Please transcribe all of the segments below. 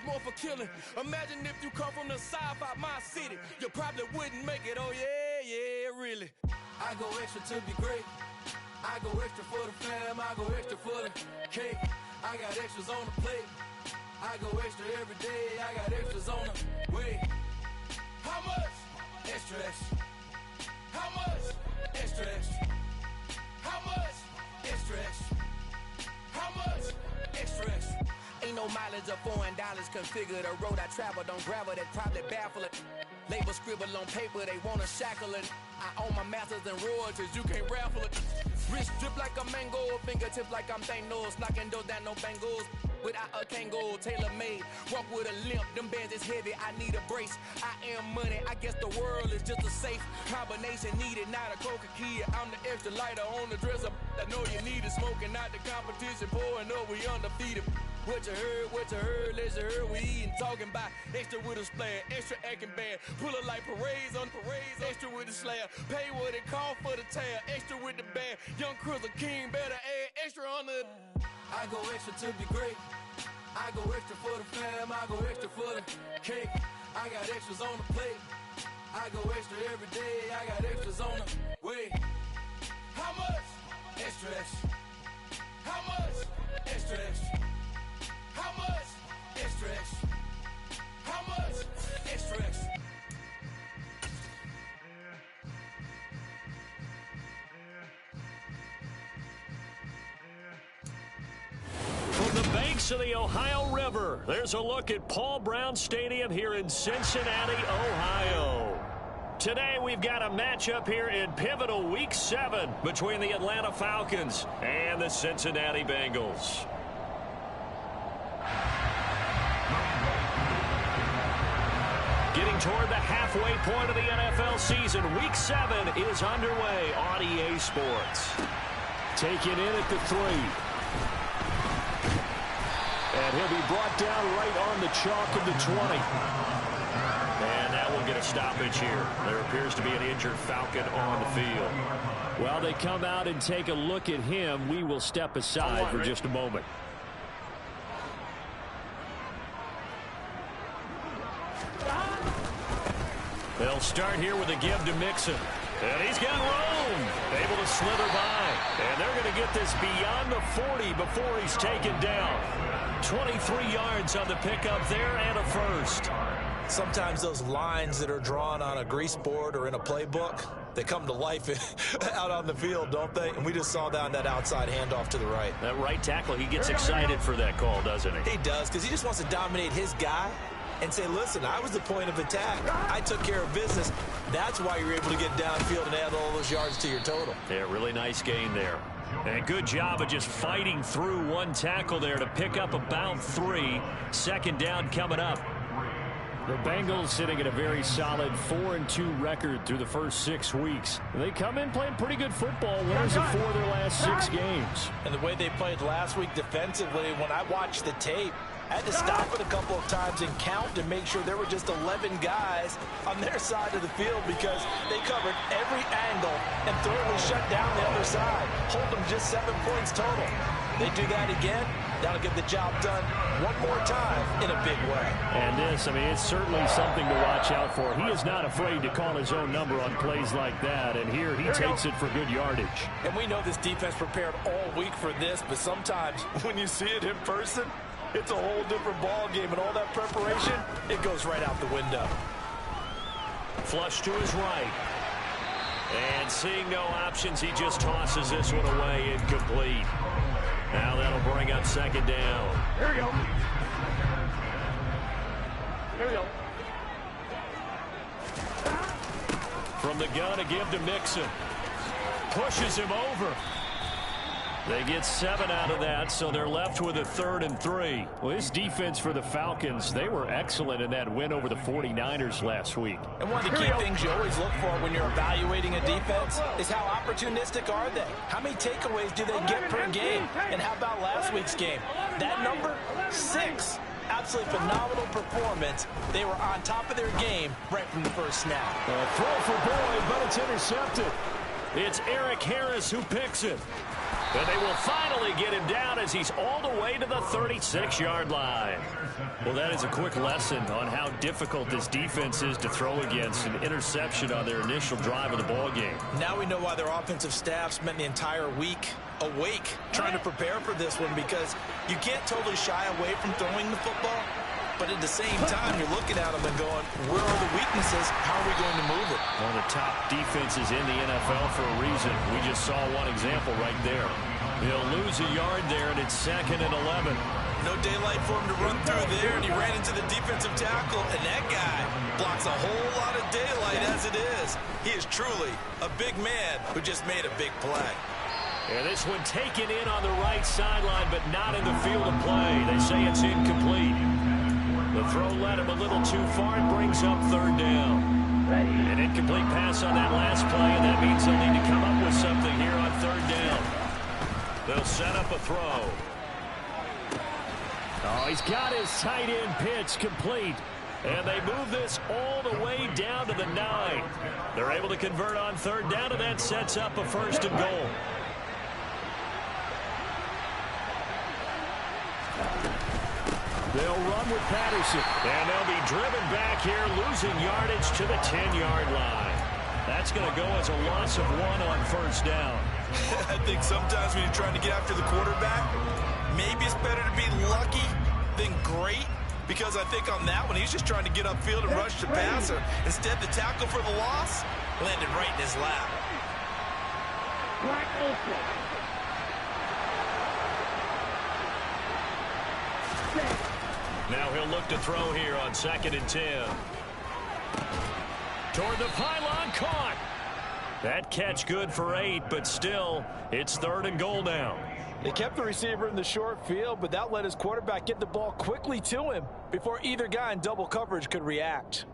more for killing. Imagine if you come from the south out my city, you probably wouldn't make it. Oh yeah, really. I go extra to be great. I go extra for the fam. I go extra for the cake. I got extras on the plate. I go extra every day. I got extras on the way. How much? Extra, extra. How much? Extra, extra. How much? Extra, extra. How much? Extra, extra. Ain't no mileage of $4 configure the road I travel. Don't gravel, that probably baffle it. Label scribble on paper, they wanna shackle it. I own my masters and royalties, you can't raffle it. Wrist drip like a mango, fingertips like I'm Thanos. Knocking doors down, no bangles. Without a Kango, tailor-made. Walk with a limp, them bands is heavy, I need a brace. I am money, I guess the world is just a safe combination needed, not a coca key. I'm the extra lighter on the dresser. I know you need it, smoking out the competition, pouring up, we undefeated. What you heard, let's hear we eating, talking about extra with a splash, extra acting bad, pull it like parades on parades, extra with the slab, pay what it call for the tab, extra with the band, young Cruiser King, better add extra on the. I go extra to be great, I go extra for the fam, I go extra for the cake, I got extras on the plate, I go extra every day, I got extras on the way. How much? Extra, extra. How much? Extra, extra. How much? Extra, extra. How much? Extra, extra. From the banks of the Ohio River, there's a look at Paul Brown Stadium here in Cincinnati, Ohio. Today we've got a matchup here in pivotal Week 7 between the Atlanta Falcons and the Cincinnati Bengals. Getting toward the halfway point of the NFL season, Week 7 is underway on EA Sports. Taken in at the 3. And he'll be brought down right on the chalk of the 20. And that will get a stoppage here. There appears to be an injured Falcon on the field. While they come out and take a look at him, we will step aside for just a moment. They'll start here with a give to Mixon. And he's got room. Able to slither by. And they're going to get this beyond the 40 before he's taken down. 23 yards on the pickup there and a first. Sometimes those lines that are drawn on a grease board or in a playbook, they come to life out on the field, don't they? And we just saw down that outside handoff to the right. That right tackle, he gets excited for that call, doesn't he? He does, because he just wants to dominate his guy and say, listen, I was the point of attack. I took care of business. That's why you're able to get downfield and add all those yards to your total. Yeah, really nice gain there. And a good job of just fighting through one tackle there to pick up about 3. Second down coming up. The Bengals sitting at a very solid 4-2 record through the first 6 weeks. They come in playing pretty good football, winners of 4 of their last 6 games. And the way they played last week defensively, when I watched the tape, I had to stop it a couple of times and count to make sure there were just 11 guys on their side of the field because they covered every angle and thoroughly shut down the other side, hold them just 7 points total. They do that again, that'll get the job done one more time in a big way. And this, I mean, it's certainly something to watch out for. He is not afraid to call his own number on plays like that, and here he takes it for good yardage. And we know this defense prepared all week for this, but sometimes when you see it in person, it's a whole different ball game, and all that preparation, it goes right out the window. Flush to his right. And seeing no options, he just tosses this one away incomplete. Now that'll bring up second down. Here we go. Here we go. From the gun, a give to Mixon. Pushes him over. They get 7 out of that, so they're left with a 3rd and 3. Well, this defense for the Falcons, they were excellent in that win over the 49ers last week. And one of the key things you always look for when you're evaluating a defense is how opportunistic are they? How many takeaways do they get per game? And how about last week's game? That number, 6. Absolutely phenomenal performance. They were on top of their game right from the first snap. Throw for Boyd, but it's intercepted. It's Eric Harris who picks it. And they will finally get him down as he's all the way to the 36-yard line. Well, that is a quick lesson on how difficult this defense is to throw against. An interception on their initial drive of the ball game. Now we know why their offensive staff spent the entire week awake trying to prepare for this one, because you can't totally shy away from throwing the football. But at the same time, you're looking at them and going, where are the weaknesses? How are we going to move it? One of the top defenses in the NFL for a reason. We just saw one example right there. He'll lose a yard there, and it's 2nd and 11. No daylight for him to run through there, and he ran into the defensive tackle, and that guy blocks a whole lot of daylight as it is. He is truly a big man who just made a big play. And this one taken in on the right sideline, but not in the field of play. They say it's incomplete. The throw led him a little too far and brings up 3rd down. An incomplete pass on that last play, and that means they'll need to come up with something here on 3rd down. They'll set up a throw. Oh, he's got his tight end pitch complete. And they move this all the way down to the 9. They're able to convert on 3rd down, and that sets up a 1st and goal. They'll run with Patterson. And they'll be driven back here, losing yardage to the 10-yard line. That's going to go as a loss of 1 on 1st down. I think sometimes when you're trying to get after the quarterback, maybe it's better to be lucky than great. Because I think on that one, he's just trying to get upfield and rush the passer. Instead, the tackle for the loss landed right in his lap. Now he'll look to throw here on 2nd and 10. Toward the pylon, caught. That catch good for 8, but still, it's 3rd and goal now. They kept the receiver in the short field, but that let his quarterback get the ball quickly to him before either guy in double coverage could react.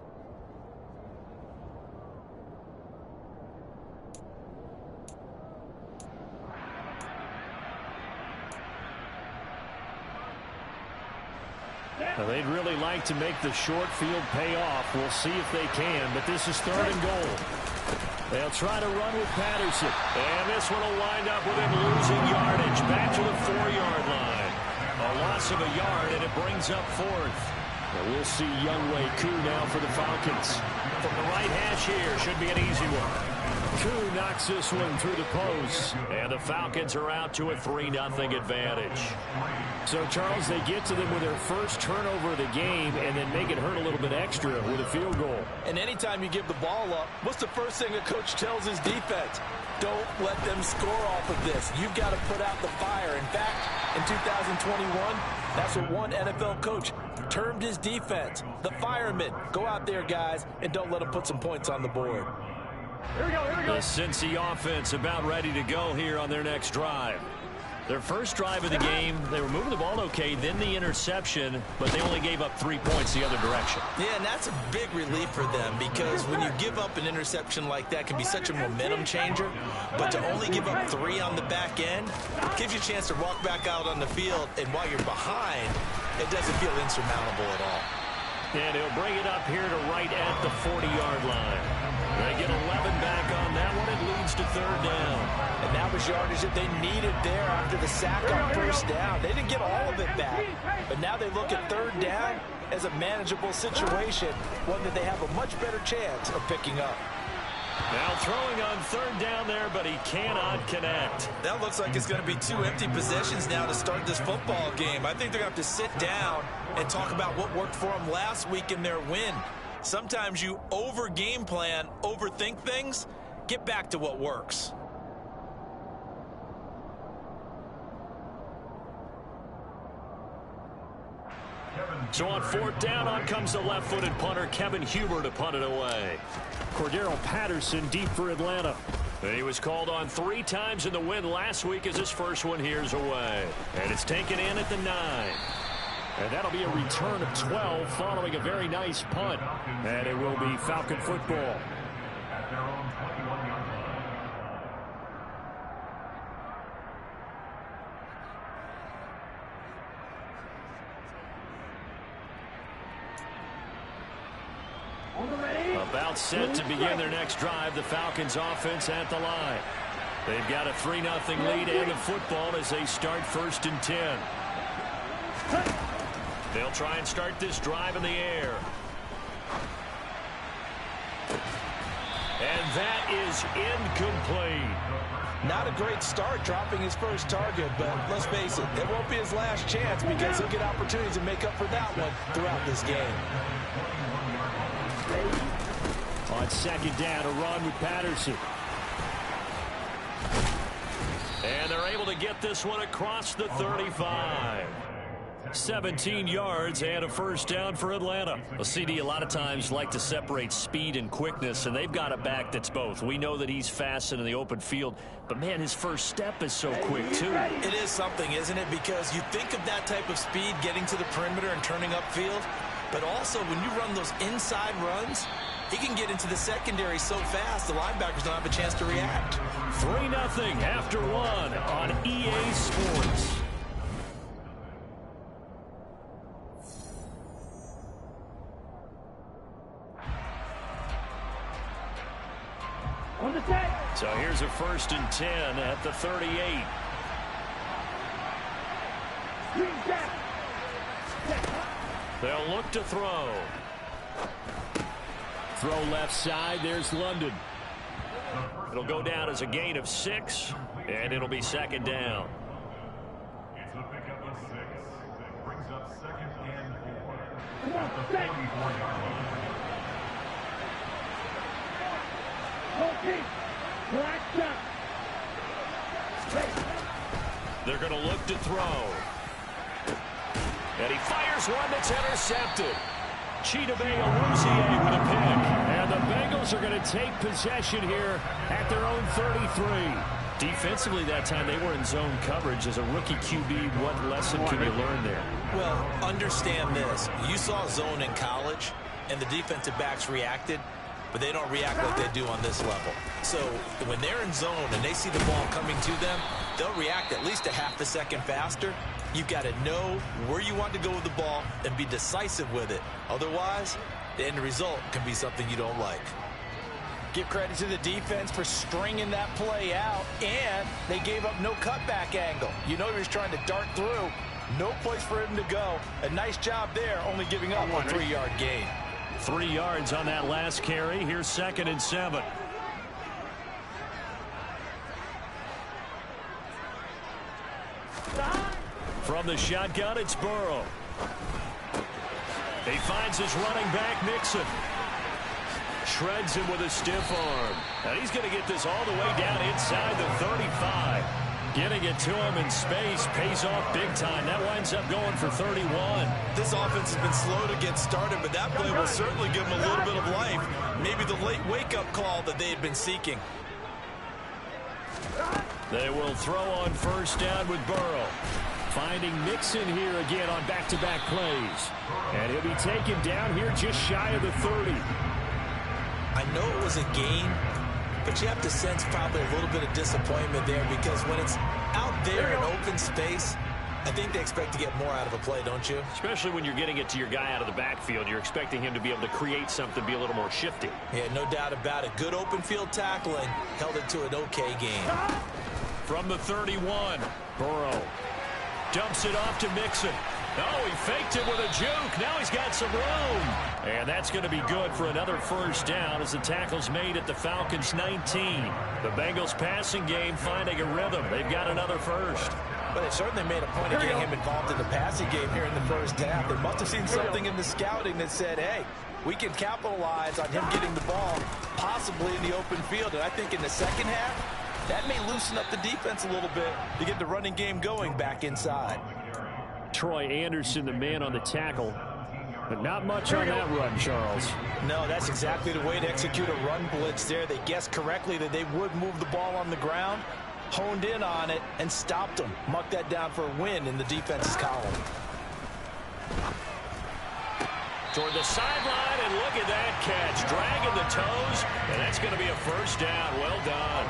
Now, they'd really like to make the short field pay off. We'll see if they can, but this is 3rd and goal. They'll try to run with Patterson. And this one will wind up with him losing yardage back to the 4-yard line. A loss of a yard, and it brings up 4th. And we'll see Younghoe Koo now for the Falcons. From the right hash here, should be an easy one. Koo knocks this one through the post. And the Falcons are out to a 3-0 advantage. So, Charles, they get to them with their first turnover of the game and then make it hurt a little bit extra with a field goal. And anytime you give the ball up, what's the first thing a coach tells his defense? Don't let them score off of this. You've got to put out the fire. In fact, in 2021, that's what one NFL coach termed his defense. The firemen. Go out there, guys, and don't let them put some points on the board. Here we go. The Cincy offense about ready to go here on their next drive. Their first drive of the game, they were moving the ball okay, then the interception, but they only gave up 3 points the other direction. Yeah, and that's a big relief for them, because when you give up an interception like that, it can be such a momentum changer. But to only give up 3 on the back end gives you a chance to walk back out on the field, and while you're behind, it doesn't feel insurmountable at all. And he'll bring it up here to right at the 40-yard line. They get 11 back on that one. It leads to 3rd down. And that was yardage that they needed there after the sack on 1st down. They didn't get all of it back. But now they look at 3rd down as a manageable situation, one that they have a much better chance of picking up. Now throwing on 3rd down there, but he cannot connect. That looks like it's going to be 2 empty possessions now to start this football game. I think they're going to have to sit down and talk about what worked for them last week in their win. Sometimes you over-game plan, overthink things. Get back to what works. So on 4th down, on comes the left-footed punter, Kevin Huber, to punt it away. Cordero Patterson deep for Atlanta. He was called on 3 times in the win last week as his first one here's away. And it's taken in at the 9. And that'll be a return of 12 following a very nice punt. And it will be Falcon football. About set to begin their next drive. The Falcons offense at the line. They've got a 3-0 lead and the football as they start 1st and 10. They'll try and start this drive in the air. And that is incomplete. Not a great start dropping his first target, but let's face it, it won't be his last chance because he'll get opportunities to make up for that one throughout this game. On 2nd down, a run with Patterson. And they're able to get this one across the 35. 17 yards and a 1st down for Atlanta. A CD a lot of times like to separate speed and quickness, and they've got a back that's both. We know that he's fast in the open field, but man, his first step is so quick too. It is something, isn't it? Because you think of that type of speed getting to the perimeter and turning upfield, but also when you run those inside runs, he can get into the secondary so fast the linebackers don't have a chance to react. 3-0 after 1 on EA Sports. So here's a 1st and 10 at the 38. They'll look to throw. Throw left side. There's London. It'll go down as a gain of 6, and it'll be 2nd down. It's a pickup of 6. Brings up 2nd and 4. At the 44-yard line. They're going to look to throw. And he fires one that's intercepted. Chidobe Awuzie with a pick. And the Bengals are going to take possession here at their own 33. Defensively that time they were in zone coverage. As a rookie QB, what lesson can you learn there? Well, understand this. You saw zone in college, and the defensive backs reacted, but they don't react like they do on this level. So when they're in zone and they see the ball coming to them, they'll react at least a half a second faster. You've got to know where you want to go with the ball and be decisive with it. Otherwise, the end result can be something you don't like. Give credit to the defense for stringing that play out, and they gave up no cutback angle. You know he was trying to dart through. No place for him to go. A nice job there, only giving up a 3-yard gain. 3 yards on that last carry. Here's 2nd and 7. From the shotgun, it's Burrow. He finds his running back, Mixon. Shreds him with a stiff arm. And he's going to get this all the way down inside the 35. Getting it to him in space pays off big time. That winds up going for 31. This offense has been slow to get started, but that play will certainly give them a little bit of life. Maybe the late wake-up call that they had been seeking. They will throw on 1st down with Burrow. Finding Mixon here again on back-to-back plays. And he'll be taken down here just shy of the 30. I know it was a gain, but you have to sense probably a little bit of disappointment there because when it's out there in open space, I think they expect to get more out of a play, don't you? Especially when you're getting it to your guy out of the backfield. You're expecting him to be able to create something, be a little more shifty. Yeah, no doubt about it. Good open field tackling held it to an okay game. From the 31, Burrow dumps it off to Mixon. Oh, he faked it with a juke. Now he's got some room. And that's going to be good for another 1st down as the tackle's made at the Falcons 19. The Bengals passing game finding a rhythm. They've got another 1st. But they certainly made a point of getting him involved in the passing game here in the 1st half. They must have seen something in the scouting that said, hey, we can capitalize on him getting the ball possibly in the open field. And I think in the 2nd half, that may loosen up the defense a little bit to get the running game going back inside. Troy Anderson, the man on the tackle. But not much on that run, Charles. No, that's exactly the way to execute a run blitz there. They guessed correctly that they would move the ball on the ground, honed in on it, and stopped them. Mucked that down for a win in the defense's column. Toward the sideline, and look at that catch. Dragging the toes, and that's going to be a 1st down. Well done.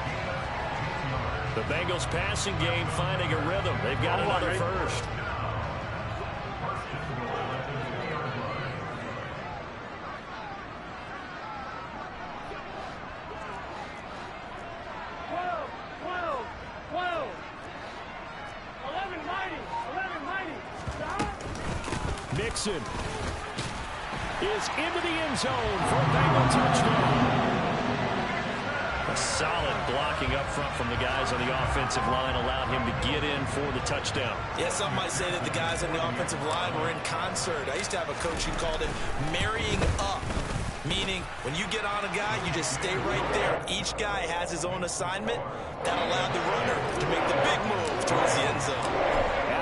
The Bengals passing game finding a rhythm. They've got another 1st. Mixon is into the end zone for a Bengal touchdown. A solid blocking up front from the guys on the offensive line allowed him to get in for the touchdown. Yeah, some might say that the guys on the offensive line were in concert. I used to have a coach who called it marrying up, meaning when you get on a guy, you just stay right there. Each guy has his own assignment. That allowed the runner to make the big move towards the end zone.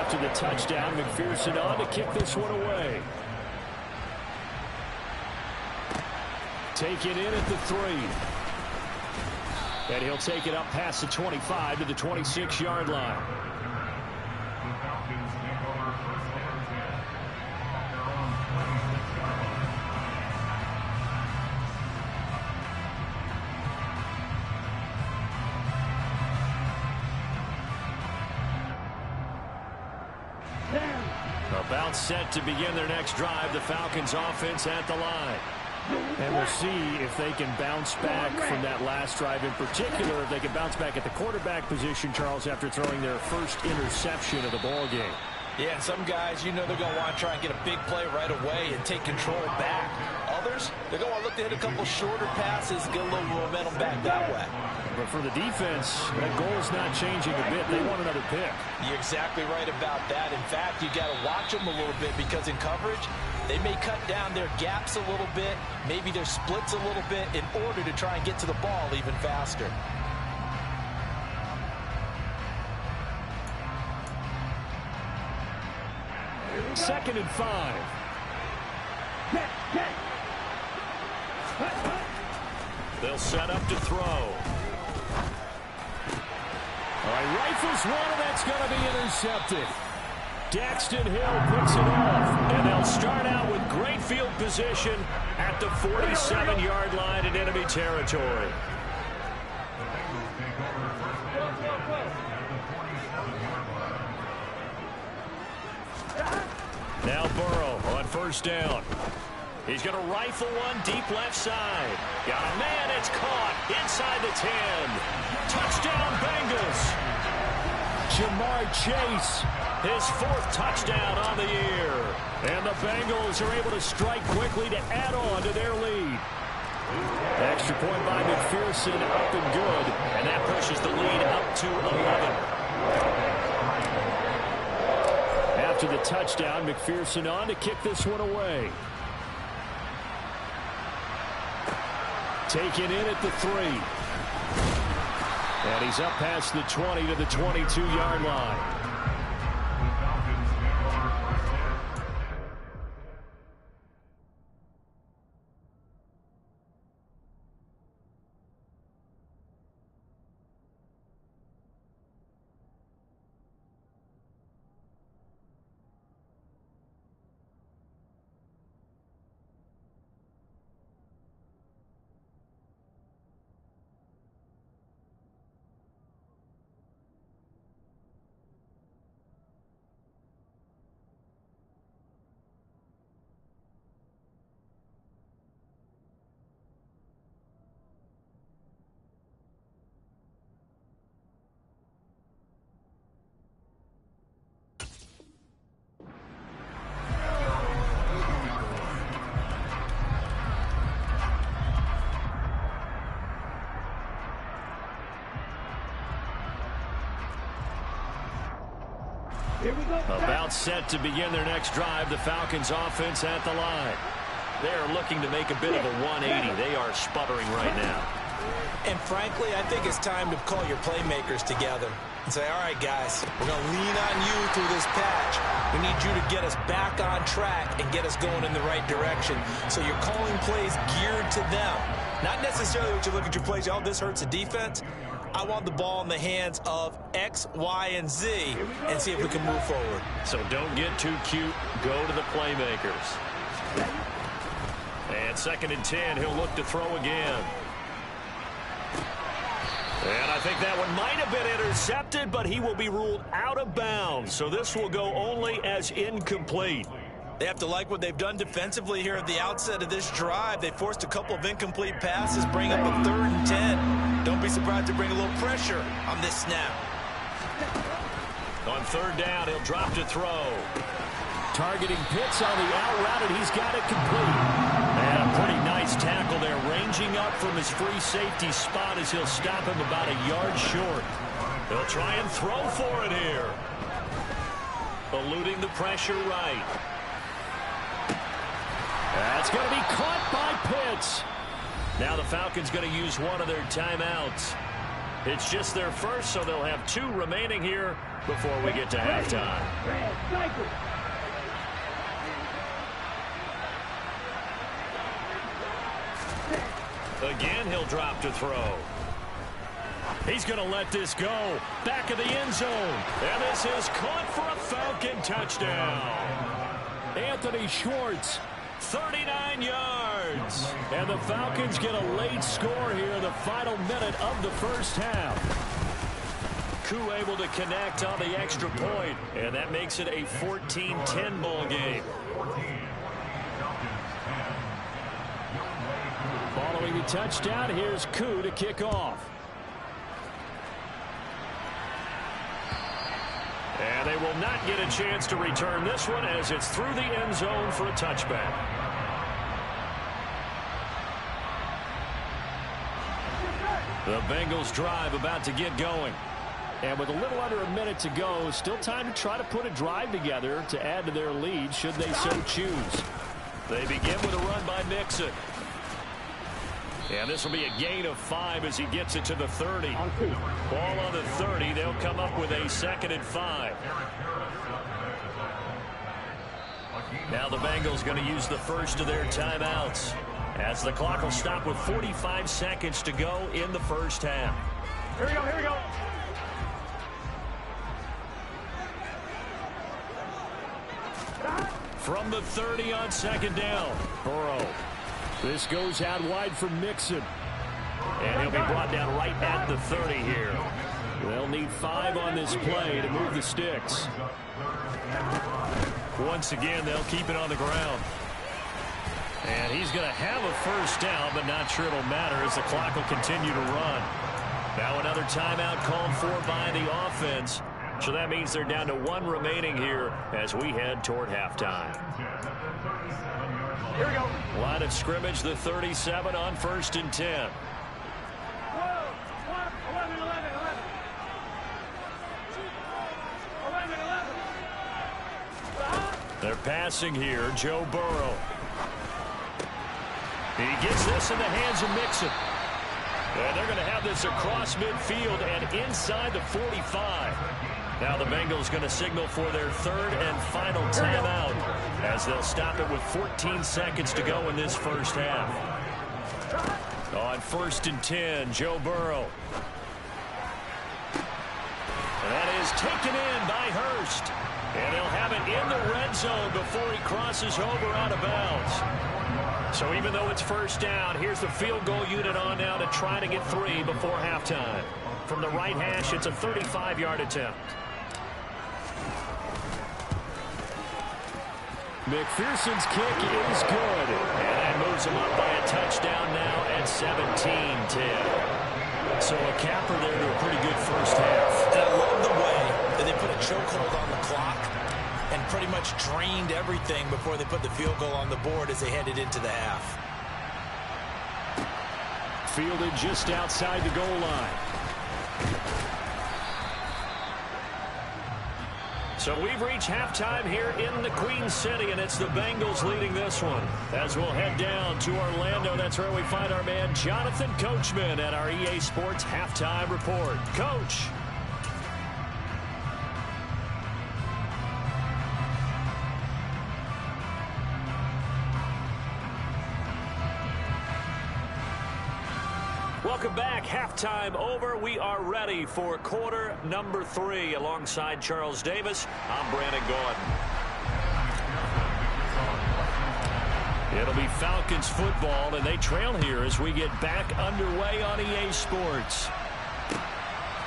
After the touchdown, McPherson on to kick this one away. Taken in at the 3. And he'll take it up past the 25 to the 26-yard line. The Falcons take over first and 10 at their own 26-yard line. About set to begin their next drive, the Falcons offense at the line. And we'll see if they can bounce back from that last drive in particular, if they can bounce back at the quarterback position, Charles, after throwing their first interception of the ball game. Yeah, and some guys, you know they're going to want to try and get a big play right away and take control back. Others, they're going to look to hit a couple shorter passes and get a little momentum back that way. But for the defense, that goal's not changing a bit. They want another pick. You're exactly right about that. In fact, you got to watch them a little bit because in coverage, they may cut down their gaps a little bit, maybe their splits a little bit in order to try and get to the ball even faster. Second and 5. They'll set up to throw. All right, rifles one, and that's going to be intercepted. Daxton Hill picks it off, and they'll start out with great field position at the 47-yard line in enemy territory. Now Burrow on first down. He's going to rifle one deep left side. Got a man, it's caught inside the 10. Touchdown Bengals. Jamar Chase, his 4th touchdown on the year. And the Bengals are able to strike quickly to add on to their lead. Extra point by McPherson, up and good. And that pushes the lead up to 11. After the touchdown, McPherson on to kick this one away. Taken in at the 3. And he's up past the 20 to the 22-yard line. About set to begin their next drive, the Falcons offense at the line. They are looking to make a bit of a 180. They are sputtering right now. And frankly, I think it's time to call your playmakers together and say, all right, guys, we're going to lean on you through this patch. We need you to get us back on track and get us going in the right direction. So you're calling plays geared to them. Not necessarily what you look at your plays, oh, this hurts the defense. I want the ball in the hands of X, Y, and Z and see if we can move forward. So don't get too cute. Go to the playmakers. And 2nd and 10, he'll look to throw again. And I think that one might have been intercepted, but he will be ruled out of bounds. So this will go only as incomplete. They have to like what they've done defensively here at the outset of this drive. They forced a couple of incomplete passes, bring up a 3rd and 10. Don't be surprised to bring a little pressure on this snap. On 3rd down, he'll drop to throw. targeting Pitts on the out route, and he's got it complete. And a pretty nice tackle there, ranging up from his free safety spot as he'll stop him about a yard short. They'll try and throw for it here. Eluding the pressure right. That's going to be caught by Pitts. Now the Falcons going to use one of their timeouts. It's just their first, so they'll have 2 remaining here before we get to halftime. Again, he'll drop to throw. He's going to let this go. Back of the end zone. And this is caught for a Falcon touchdown. Anthony Schwartz, 39 yards. And the Falcons get a late score here in the final minute of the first half. Koo able to connect on the extra point, and that makes it a 14-10 ball game. Following the touchdown, here's Koo to kick off. And they will not get a chance to return this one as it's through the end zone for a touchback. The Bengals drive about to get going. And with a little under a minute to go, still time to try to put a drive together to add to their lead should they so choose. They begin with a run by Mixon. And this will be a gain of 5 as he gets it to the 30. Ball on the 30. They'll come up with a 2nd and 5. Now the Bengals going to use the first of their timeouts as the clock will stop with 45 seconds to go in the first half. Here we go, here we go. From the 30 on 2nd down, Burrow. This goes out wide for Mixon. And he'll be brought down right at the 30 here. They'll need 5 on this play to move the sticks. Once again, they'll keep it on the ground. And he's going to have a first down, but not sure it'll matter as the clock will continue to run. Now another timeout called for by the offense. So that means they're down to 1 remaining here as we head toward halftime. Here we go. Line of scrimmage, the 37 on 1st and 10. 11. They're passing here, Joe Burrow. He gets this in the hands of Mixon. And they're going to have this across midfield and inside the 45. Now the Bengals going to signal for their 3rd and final timeout as they'll stop it with 14 seconds to go in this first half. On 1st and 10, Joe Burrow. And that is taken in by Hurst. And they'll have it in the red zone before he crosses over out of bounds. So even though it's first down, here's the field goal unit on now to try to get 3 before halftime. From the right hash, it's a 35-yard attempt. McPherson's kick is good. And that moves him up by a touchdown now at 17-10. So a capper there to a pretty good first half. And I love the way that they put a chokehold on the clock and pretty much drained everything before they put the field goal on the board as they headed into the half. Fielded just outside the goal line. So we've reached halftime here in the Queen City, and it's the Bengals leading this one. As we'll head down to Orlando, that's where we find our man Jonathan Coachman at our EA Sports Halftime Report. Coach. Welcome back. Halftime over. We are ready for quarter number 3. Alongside Charles Davis, I'm Brandon Gordon. It'll be Falcons football, and they trail here as we get back underway on EA Sports.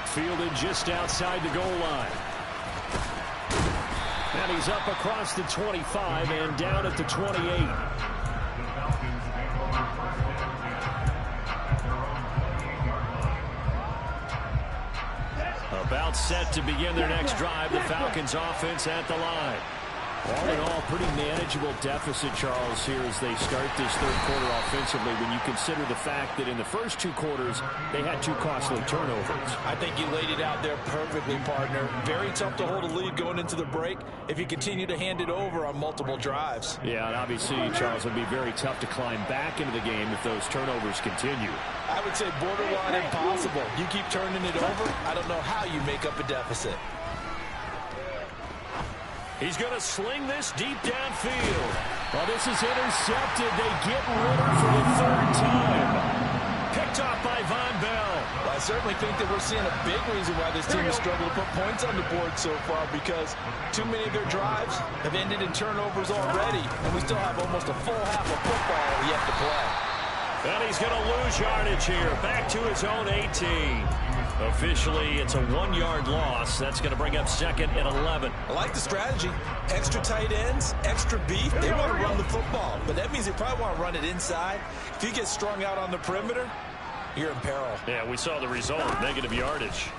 Fielded just outside the goal line. And he's up across the 25 and down at the 28. About set to begin their next drive. The Falcons offense at the line. All in all, pretty manageable deficit, Charles, here as they start this third quarter offensively when you consider the fact that in the first two quarters, they had two costly turnovers. I think you laid it out there perfectly, partner. Very tough to hold a lead going into the break if you continue to hand it over on multiple drives. Yeah, and obviously, Charles, it would be very tough to climb back into the game if those turnovers continue. I would say borderline impossible. You keep turning it over, I don't know how you make up a deficit. He's going to sling this deep downfield. Well, this is intercepted. They get Ritter for the third time. Picked off by Von Bell. Well, I certainly think that we're seeing a big reason why this team has struggled to put points on the board so far, because too many of their drives have ended in turnovers already, and we still have almost a full half of football yet to play. And he's going to lose yardage here. Back to his own 18. Officially, it's a 1-yard loss. That's going to bring up second and 11. I like the strategy. Extra tight ends, extra beef. They want to run the football, but that means they probably want to run it inside. If you get strung out on the perimeter, you're in peril. Yeah, we saw the result, negative yardage.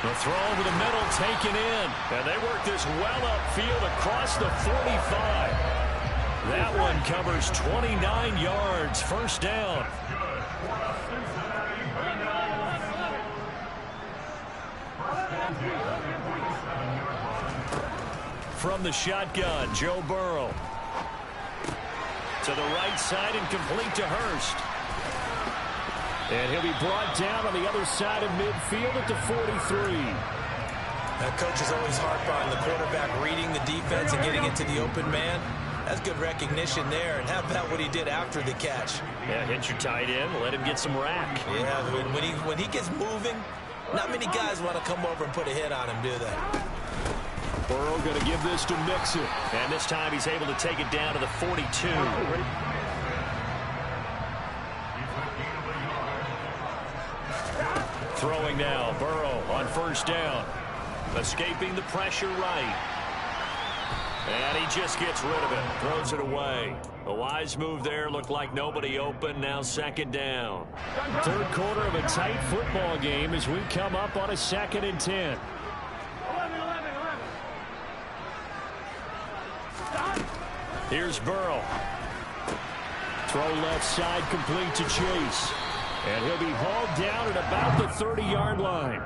The throw over the middle taken in. And they work this well upfield across the 45. That one covers 29 yards. First down. From the shotgun, Joe Burrow. To the right side and complete to Hurst. And he'll be brought down on the other side of midfield at the 43. That coach is always harp on the quarterback reading the defense and getting it to the open man. That's good recognition there. And how about what he did after the catch? Yeah, hit your tight end, let him get some rack. Yeah, when he gets moving, not many guys want to come over and put a hit on him, do they? Burrow going to give this to Mixon. And this time he's able to take it down to the 42. Throwing now, Burrow on first down. Escaping the pressure right. And he just gets rid of it. Throws it away. A wise move there. Looked like nobody open. Now second down. Third quarter of a tight football game as we come up on a 2nd and 10. Here's Burrow. Throw left side complete to Chase. And he'll be hauled down at about the 30-yard line.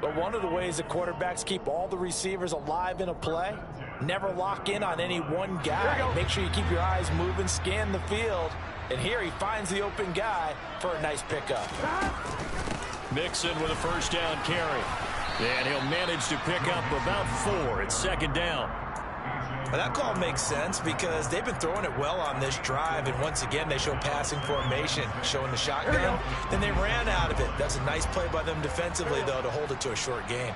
But one of the ways that quarterbacks keep all the receivers alive in a play, never lock in on any one guy. Make sure you keep your eyes moving, scan the field. And here he finds the open guy for a nice pickup. Mixon with a first down carry. And he'll manage to pick up about 4. It's second down. Well, that call makes sense because they've been throwing it well on this drive, and once again they show passing formation, showing the shotgun. Then they ran out of it. That's a nice play by them defensively, though, to hold it to a short game.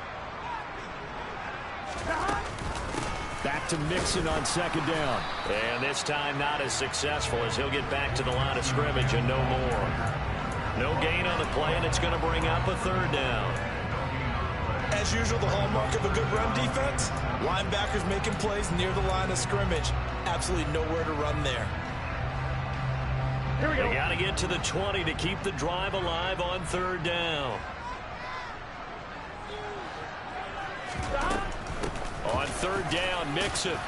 Back to Mixon on second down. And this time not as successful as he'll get back to the line of scrimmage and no more. No gain on the play, and it's going to bring up a third down. As usual, the hallmark of a good run defense, linebackers making plays near the line of scrimmage. Absolutely nowhere to run there. Here we go. They got to get to the 20 to keep the drive alive on third down. On third down, Mixon.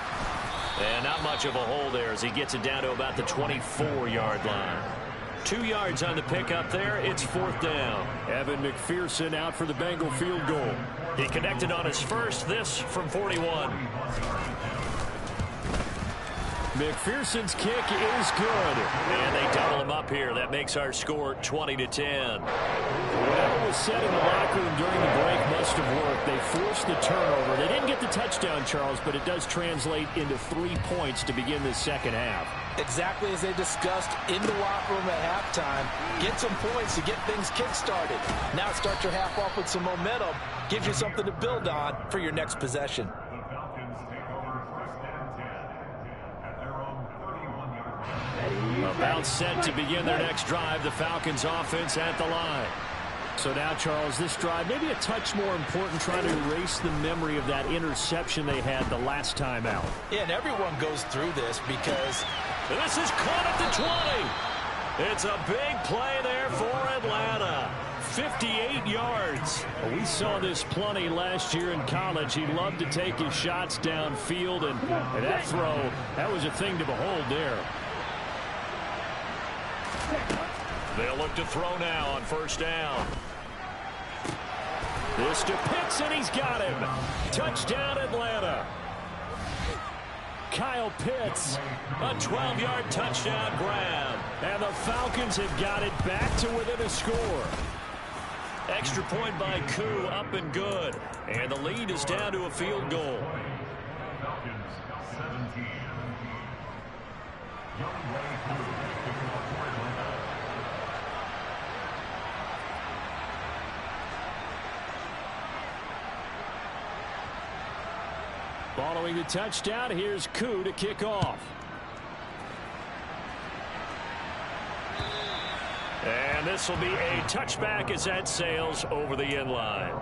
And not much of a hole there as he gets it down to about the 24-yard line. 2 yards on the pickup there. It's fourth down. Evan McPherson out for the Bengal field goal. He connected on his first, this from 41. McPherson's kick is good. And they double him up here. That makes our score 20-10. Whatever was said in the locker room during the break must have worked. They forced the turnover. They didn't get the touchdown, Charles, but it does translate into 3 points to begin the second half. Exactly as they discussed in the locker room at halftime. Get some points to get things kick-started. Now start your half off with some momentum. Gives you something to build on for your next possession. The Falcons take over first and 10 at their own 31-yard line. About set to begin their next drive. The Falcons offense at the line. So now, Charles, this drive maybe a touch more important, trying to erase the memory of that interception they had the last time out. Yeah, and everyone goes through this because this is caught at the 20. It's a big play there for Atlanta. 58 yards. Well, we saw this plenty last year in college. He loved to take his shots downfield, and that throw, that was a thing to behold there. They'll look to throw now on first down. This to Pitts, and he's got him. Touchdown, Atlanta. Kyle Pitts, a 12-yard touchdown grab. And the Falcons have got it back to within a score. Extra point by Koo, up and good. And the lead is down to a field goal. Falcons 17. Young Ray Koo kicking off for Atlanta. Following the touchdown, here's Koo to kick off. And this will be a touchback as that sails over the end line.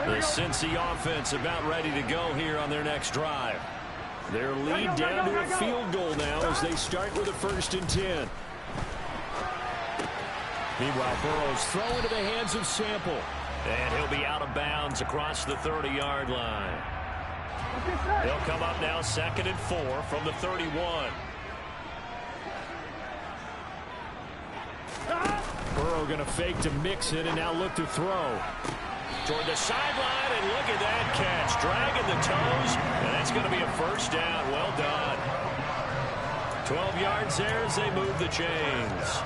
The Cincy offense about ready to go here on their next drive. Their lead down to a field goal now as they start with a 1st and 10. Meanwhile, Burrow's throw into the hands of Sample. And he'll be out of bounds across the 30-yard line. They'll come up now 2nd and 4 from the 31. Burrow going to fake to mix it and now look to throw. Toward the sideline, and look at that catch. Dragging the toes, and that's going to be a first down. Well done. 12 yards there as they move the chains.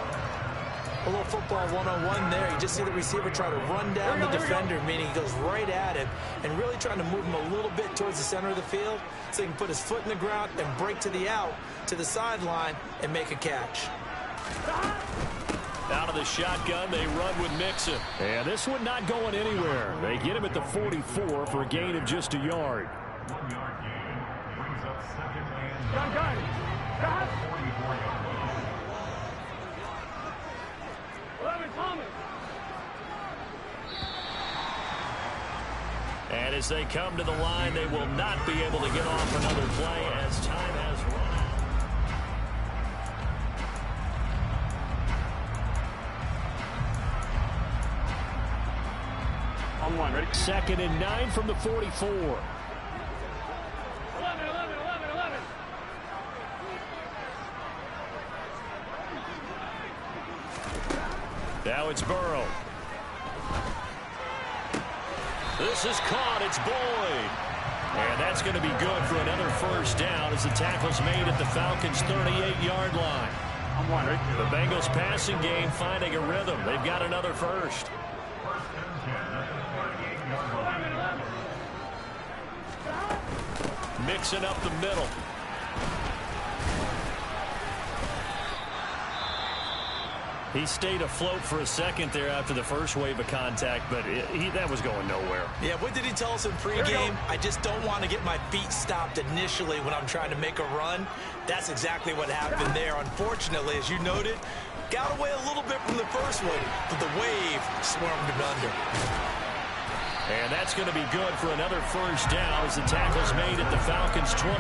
A little football one-on-one there. You just see the receiver try to run down the defender, meaning he goes right at him, and really trying to move him a little bit towards the center of the field so he can put his foot in the ground and break to the out, to the sideline, and make a catch. Out of the shotgun, they run with Mixon. And this one not going anywhere. They get him at the 44 for a gain of just a yard. 1 yard gain brings up 2nd and 9. 44-yard line. And as they come to the line, they will not be able to get off another play as time has run out. On one, ready? 2nd and 9 from the 44. 11. Now it's Burrow. This is caught. It's Boyd. And that's going to be good for another first down as the tackle's made at the Falcons' 38-yard line. The Bengals passing game finding a rhythm. They've got another first. Mixing up the middle. He stayed afloat for a second there after the first wave of contact, but that was going nowhere. Yeah, what did he tell us in pregame? I just don't want to get my feet stopped initially when I'm trying to make a run. That's exactly what happened there. Unfortunately, as you noted, got away a little bit from the first one, but the wave swarmed him under. And that's going to be good for another first down as the tackle's made at the Falcons' 23.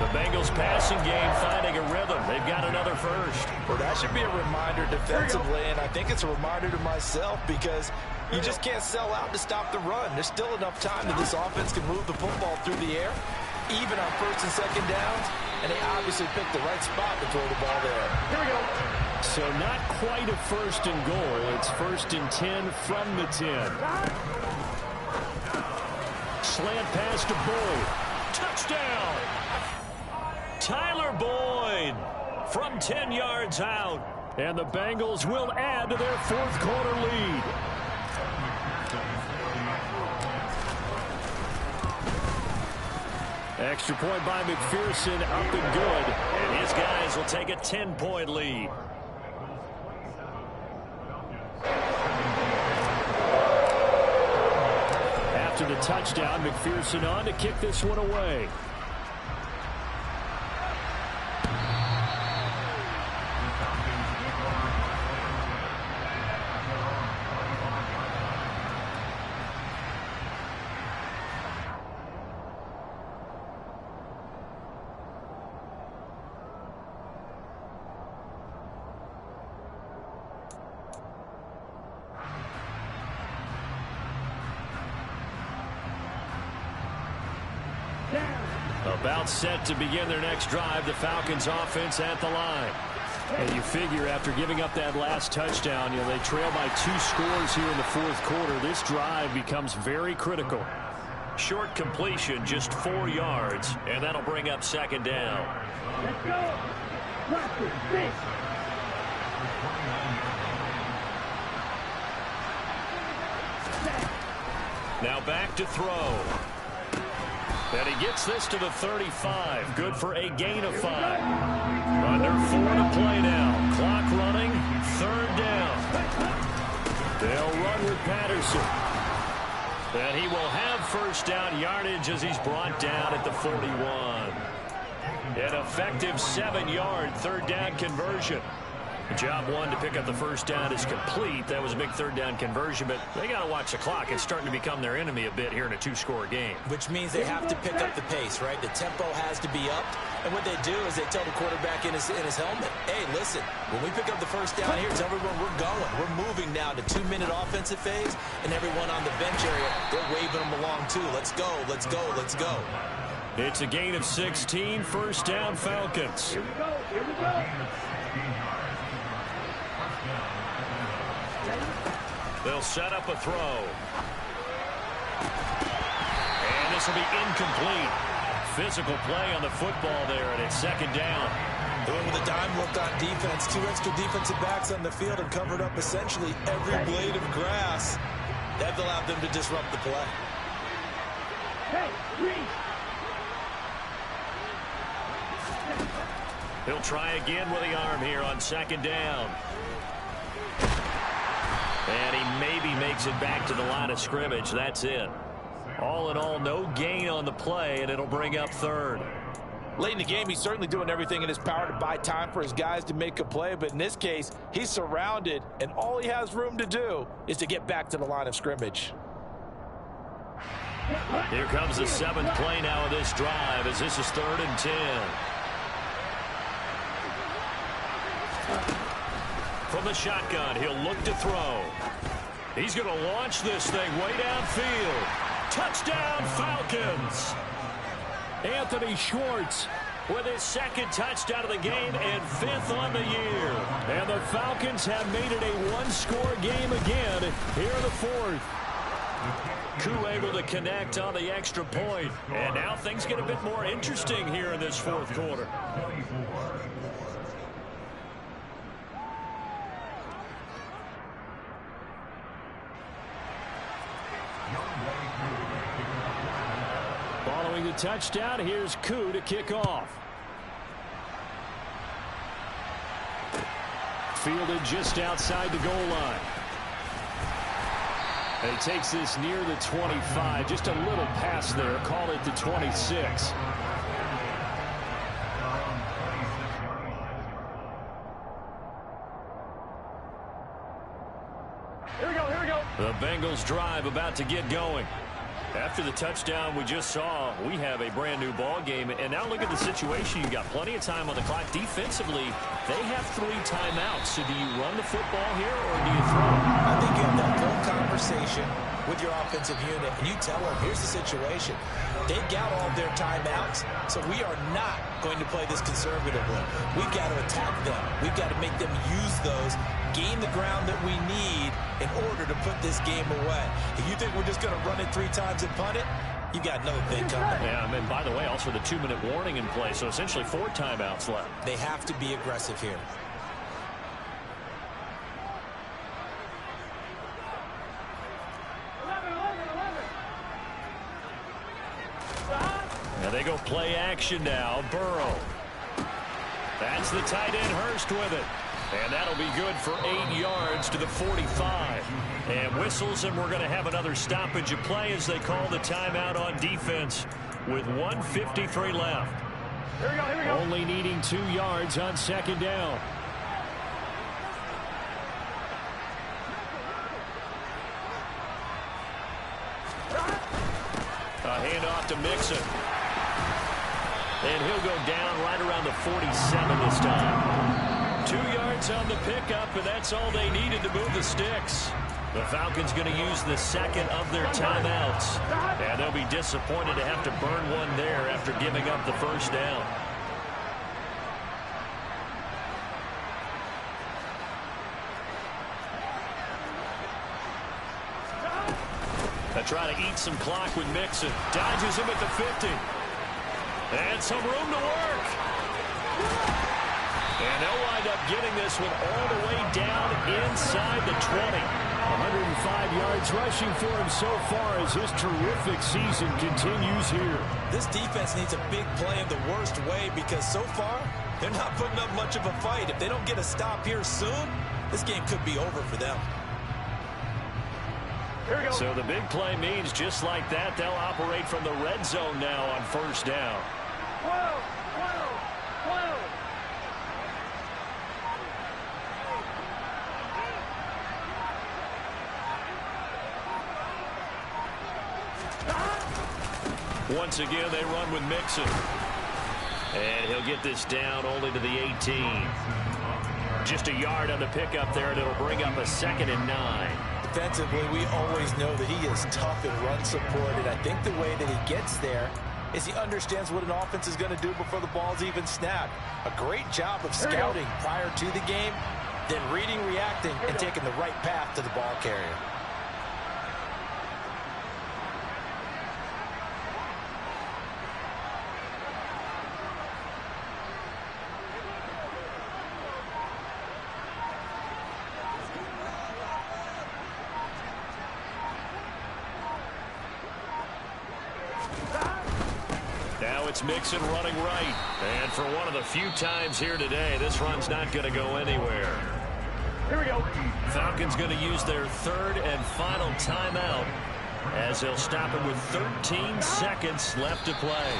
The Bengals passing game finding a rhythm. They've got another first. Well, that should be a reminder defensively, and I think it's a reminder to myself because you just can't sell out to stop the run. There's still enough time that this offense can move the football through the air, even on 1st and 2nd downs, and they obviously picked the right spot to throw the ball there. Here we go. So not quite a 1st and goal. It's 1st and 10 from the 10. Slant pass to Boyd. Touchdown! Tyler Boyd from 10 yards out. And the Bengals will add to their 4th quarter lead. Extra point by McPherson, up and good. And his guys will take a 10-point lead. After the touchdown, McPherson on to kick this one away. About set to begin their next drive, the Falcons offense at the line. And you figure after giving up that last touchdown, they trail by 2 scores here in the fourth quarter. This drive becomes very critical. Short completion, just 4 yards, and that'll bring up second down. Let's go. Now back to throw. And he gets this to the 35. Good for a gain of 5. Under 4 to play now. Clock running. 3rd down. They'll run with Patterson. And he will have first down yardage as he's brought down at the 41. An effective 7-yard 3rd down conversion. Job 1 to pick up the first down is complete. That was a big 3rd down conversion, but they got to watch the clock. It's starting to become their enemy a bit here in a 2-score game. Which means they have to pick up the pace, right? The tempo has to be upped. And what they do is they tell the quarterback in his helmet, hey, listen, when we pick up the first down here, tell everyone we're going. We're moving now to 2-minute offensive phase, and everyone on the bench area, they're waving them along too. Let's go, let's go, let's go. It's a gain of 16, first down Falcons. Here we go, here we go. They'll set up a throw. And this will be incomplete. Physical play on the football there, and it's second down. Doing with a dime look on defense. 2 extra defensive backs on the field and covered up essentially every blade of grass. That allowed them to disrupt the play. Hey, Reese. He'll try again with the arm here on second down. And he maybe makes it back to the line of scrimmage. That's it. All in all, no gain on the play, and it'll bring up 3rd. Late in the game, he's certainly doing everything in his power to buy time for his guys to make a play. But in this case, he's surrounded, and all he has room to do is to get back to the line of scrimmage. Here comes the 7th play now of this drive as this is 3rd and 10. From the shotgun, he'll look to throw. He's going to launch this thing way downfield. Touchdown, Falcons! Anthony Schwartz with his 2nd touchdown of the game and 5th on the year. And the Falcons have made it a 1-score game again here in the 4th. Koo able to connect on the extra point. And now things get a bit more interesting here in this 4th quarter. Following the touchdown, here's Koo to kick off. Fielded just outside the goal line. And he takes this near the 25. Just a little pass there. Call it the 26. Here we go, here we go. The Bengals drive about to get going. After the touchdown we just saw, we have a brand new ball game. And now look at the situation. You've got plenty of time on the clock. Defensively, they have 3 timeouts. So do you run the football here or do you throw? I think you have that full conversation with your offensive unit, and you tell them, here's the situation. They've got all their timeouts, so we are not going to play this conservatively. We've got to attack them. We've got to make them use those, gain the ground that we need in order to put this game away. If you think we're just going to run it 3 times and punt it, you got another thing coming. Yeah, and by the way, also the 2-minute warning in play, so essentially 4 timeouts left. They have to be aggressive here. Now they go play action now. Burrow. That's the tight end Hurst with it. And that'll be good for 8 yards to the 45. And whistles, and we're going to have another stoppage of play as they call the timeout on defense with 1:53 left. Here we go, here we go. Only needing 2 yards on second down. A handoff to Mixon. And he'll go down right around the 47 this time. 2 yards on the pickup, and that's all they needed to move the sticks. The Falcons going to use the second of their timeouts. And they'll be disappointed to have to burn one there after giving up the first down. They try to eat some clock with Mixon. Dodges him at the 50. And some room to work. And they'll wind up getting this one all the way down inside the 20. 105 yards rushing for him so far as his terrific season continues here. This defense needs a big play in the worst way because so far they're not putting up much of a fight. If they don't get a stop here soon, this game could be over for them. So the big play means just like that, they'll operate from the red zone now on first down. 12. Once again, they run with Mixon. And he'll get this down only to the 18. Just a yard on the pickup there, and it'll bring up a 2nd and 9. Defensively, we always know that he is tough and run supported. I think the way that he gets there is he understands what an offense is going to do before the ball's even snapped. A great job of scouting prior to the game, then reading, reacting, and taking the right path to the ball carrier. It's Mixon running right. And for one of the few times here today, this run's not going to go anywhere. Here we go. Falcons going to use their 3rd and final timeout as they'll stop it with 13 seconds left to play.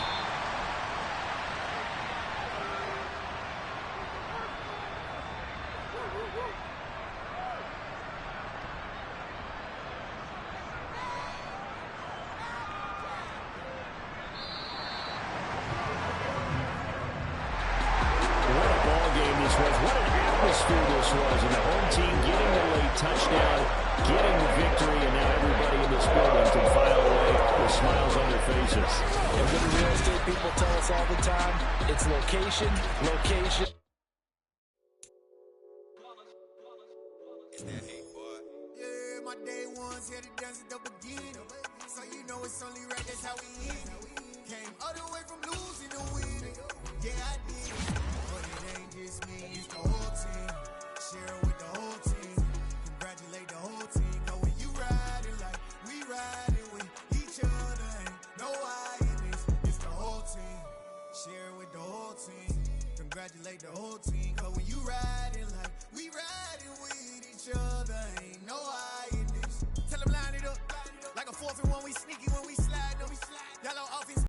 Location. Yeah, my day ones here to dance at the beginning. So you know it's only right, that's how we end. Came all the way from losing to winning. Yeah, I did it. But it ain't just me, it's the whole team. Share it with the whole team. Congratulate the whole team. Cause when you riding like we riding with each other, ain't no I in this. It's the whole team. Share it with the whole team. Congratulate the whole team. Cause when you riding like we riding with each other, ain't no I in this. Tell them line it up. Like a 4th and 1, we sneaky when we